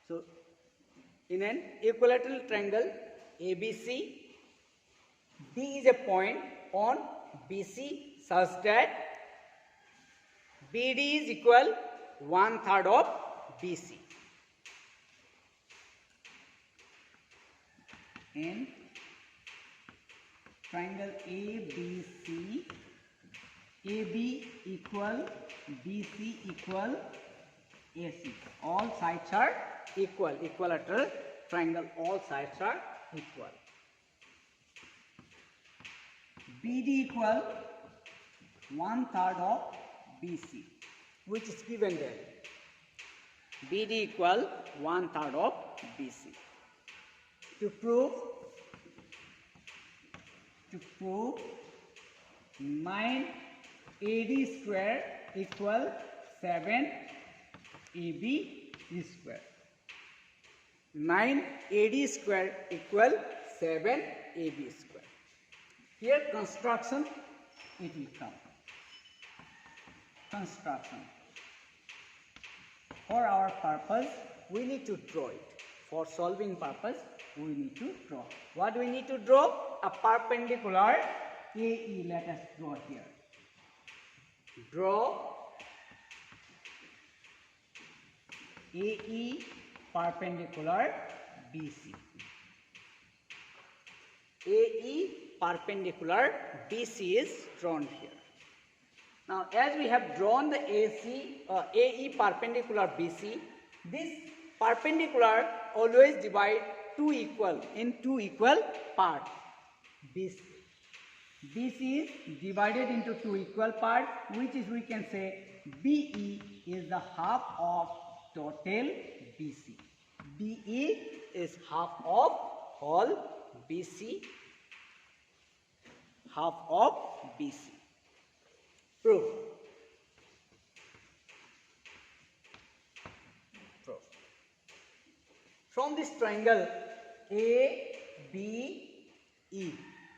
So in an equilateral triangle ABC, D is a point on BC such that BD is equal 1/3 of BC. In triangle ABC, AB equal BC equal AC. All sides are equal. Equilateral triangle, all sides are equal. BD equal 1/3 of BC, which is given there. BD equal 1/3 of BC. To prove 9 AD square equal 7 AB square. 9 AD square equal 7 AB square. Here construction it will come. Construction. For our purpose we need to draw it. For solving purpose we need to draw. What do we need to draw? A perpendicular AE. Let us draw here. Draw AE perpendicular BC. AE perpendicular BC is drawn here. Now as we have drawn the AE perpendicular BC, this perpendicular always divide two equal parts. BC is divided into two equal parts, which is we can say BE is the half of total BC. BE is half of all BC, half of BC. Proof. From this triangle ABE,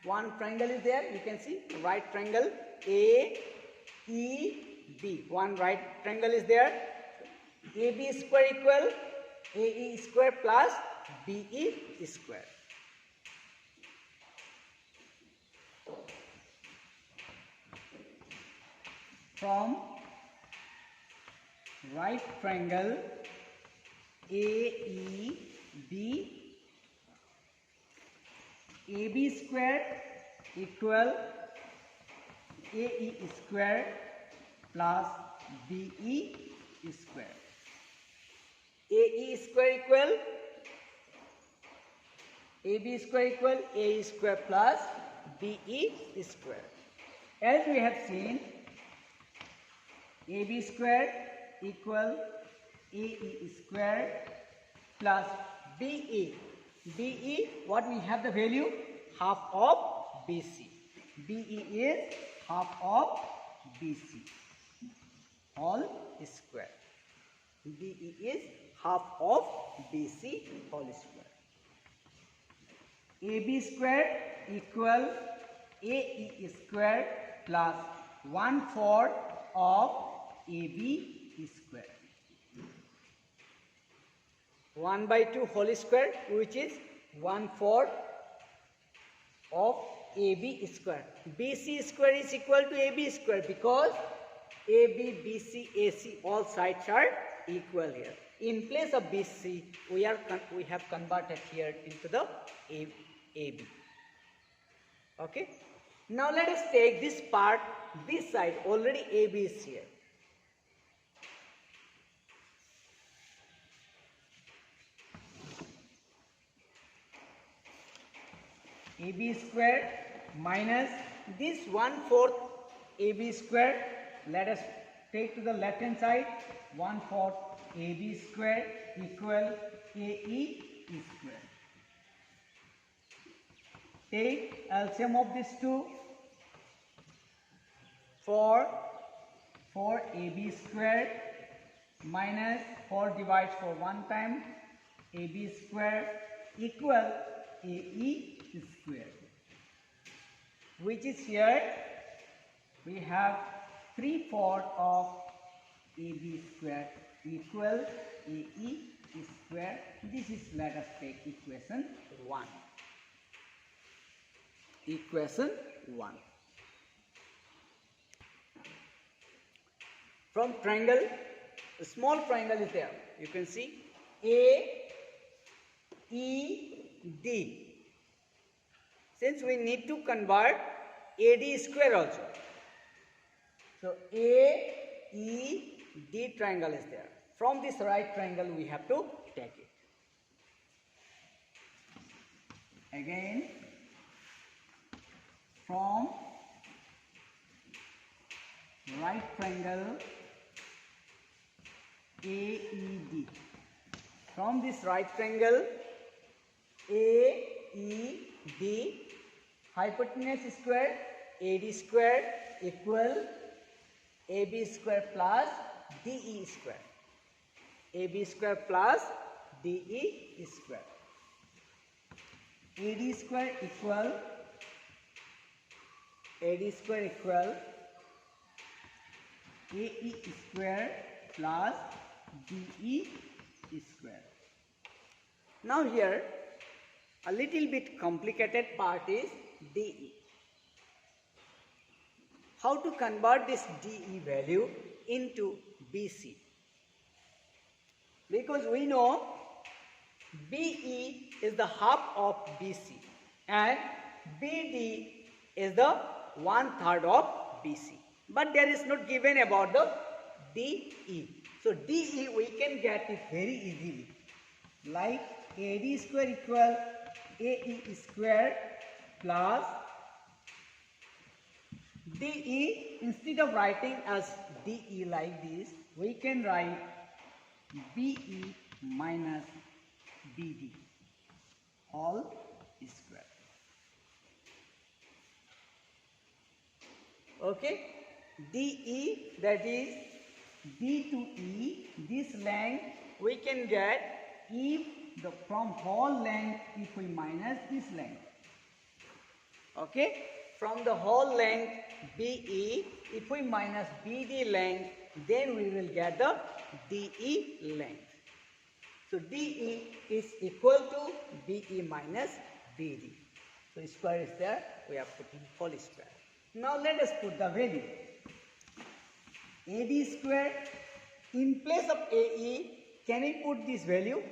one triangle is there, you can see right triangle AEB, one right triangle is there. AB square equal AE square plus BE square. From right triangle AEB, AB square equal AE square plus BE square. AE square equal AB square equal AE square plus BE square. As we have seen, AB square equal AE square plus BE. BE, what we have the value? Half of BC. BE is half of BC. Whole square. BE is half of BC whole square. AB square equal AE square plus 1/4 of AB square. 1/2 whole square, which is 1/4 of AB square. BC square is equal to AB square because AB, BC, AC all sides are equal here. In place of BC, we have converted here into the AB. Okay. Now let us take this part, this side. Already AB is here. AB square minus this 1/4 AB square. Let us take to the left hand side. 1/4 AB square equal AE square. Take LCM of these two. 4 AB square minus 4 divides 4 one time. AB square equal AE square, which is here we have 3/4 of AB square equal AE square. This is, let us take equation 1. Equation 1. From triangle, a small triangle is there. You can see AED. Since we need to convert AD square also. So AED triangle is there. From this right triangle we have to take it. Again, from right triangle AED. From this right triangle AED, hypotenuse square AD square equal AB square plus DE square. AB square plus DE square. AD square equal AE square plus DE square. Now here a little bit complicated part is DE. How to convert this DE value into BC? Because we know BE is the half of BC and BD is the 1/3 of BC. But there is not given about the DE. So DE we can get it very easily. Like AD square equal AE square plus DE. Instead of writing as DE like this, we can write BE minus BD all square. Okay, DE, that is D to E, this length we can get if from whole length if we minus this length. Okay, from the whole length BE, if we minus BD length, then we will get the DE length. So DE is equal to BE minus BD. So square is there, we are putting whole square. Now let us put the value. AD square, in place of AE, can we put this value?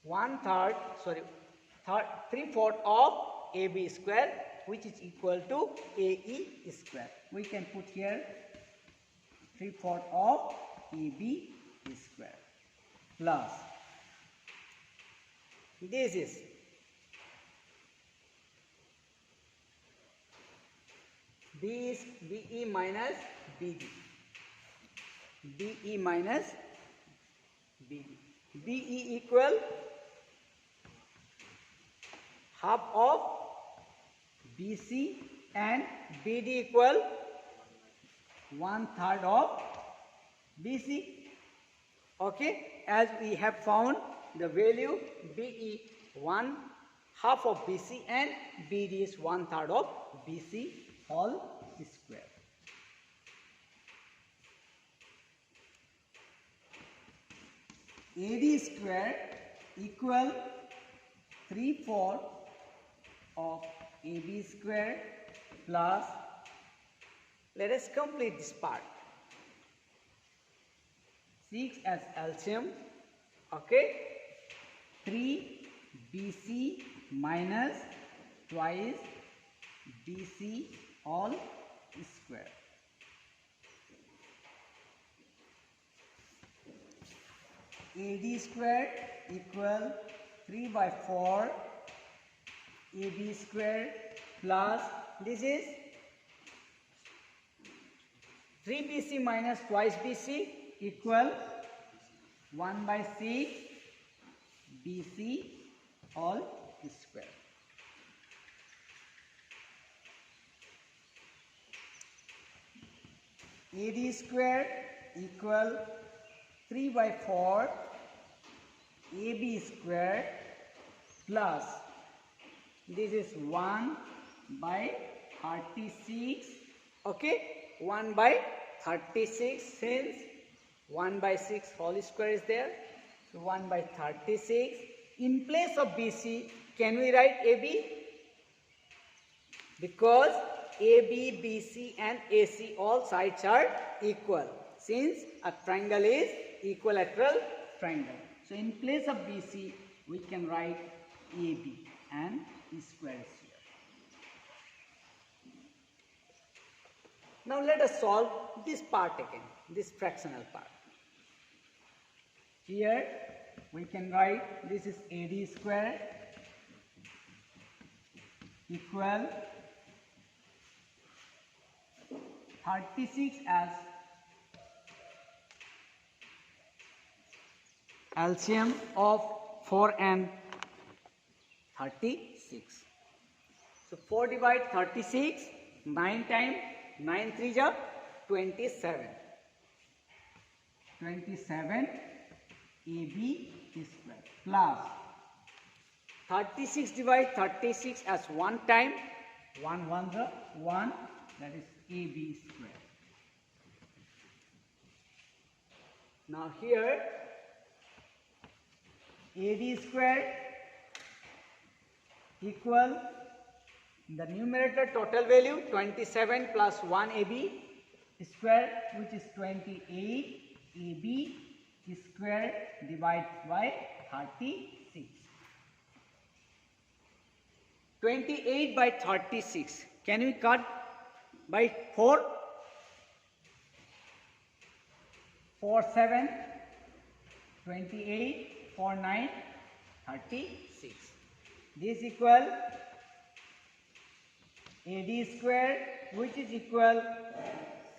3/4 of AB square, which is equal to AE square. We can put here 3/4 of AB square plus this is BE minus BD. BE minus BD. BE equal half of BC and BD equal 1/3 of BC. Okay, as we have found the value BE 1/2 of BC and BD is 1/3 of BC all square. AD square equal 3/4 of AB square plus, let us complete this part, 6 as LCM, okay, 3 BC minus twice BC all square. AD square equal 3/4 AB square plus this is 3 BC minus twice BC equal 1/6 BC all square. AD square equal 3/4 AB square plus this is 1/36. Okay, 1/36, since 1/6 whole square is there, So 1 by 36. In place of BC, can we write AB? Because AB, BC and AC all sides are equal, since a triangle is equilateral triangle. So in place of BC, we can write AB and E square is here. Now let us solve this part again, this fractional part. Here we can write this is AD square equal 36 as LCM of 4 and 36. So 4 divide 36, 9 times 9 3 are 27. 27 AB square plus 36 divide 36 as 1 time, 1 1 the 1, that is AB square. Now here AD square equal the numerator total value 27 plus 1 AB square, which is 28 AB square divided by 36. 28 by 36. Can we cut by 4? 4 7, 28, 4 9, 36. This equal AD square, which is equal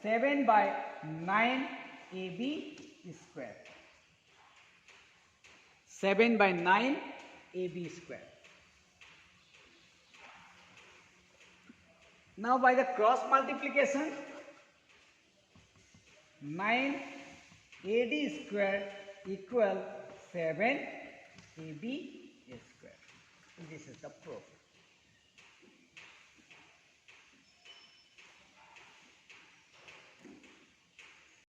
7 by 9 AB square. 7 by 9 AB square. Now by the cross multiplication, 9 AD square equal 7 AB square. This is the proof.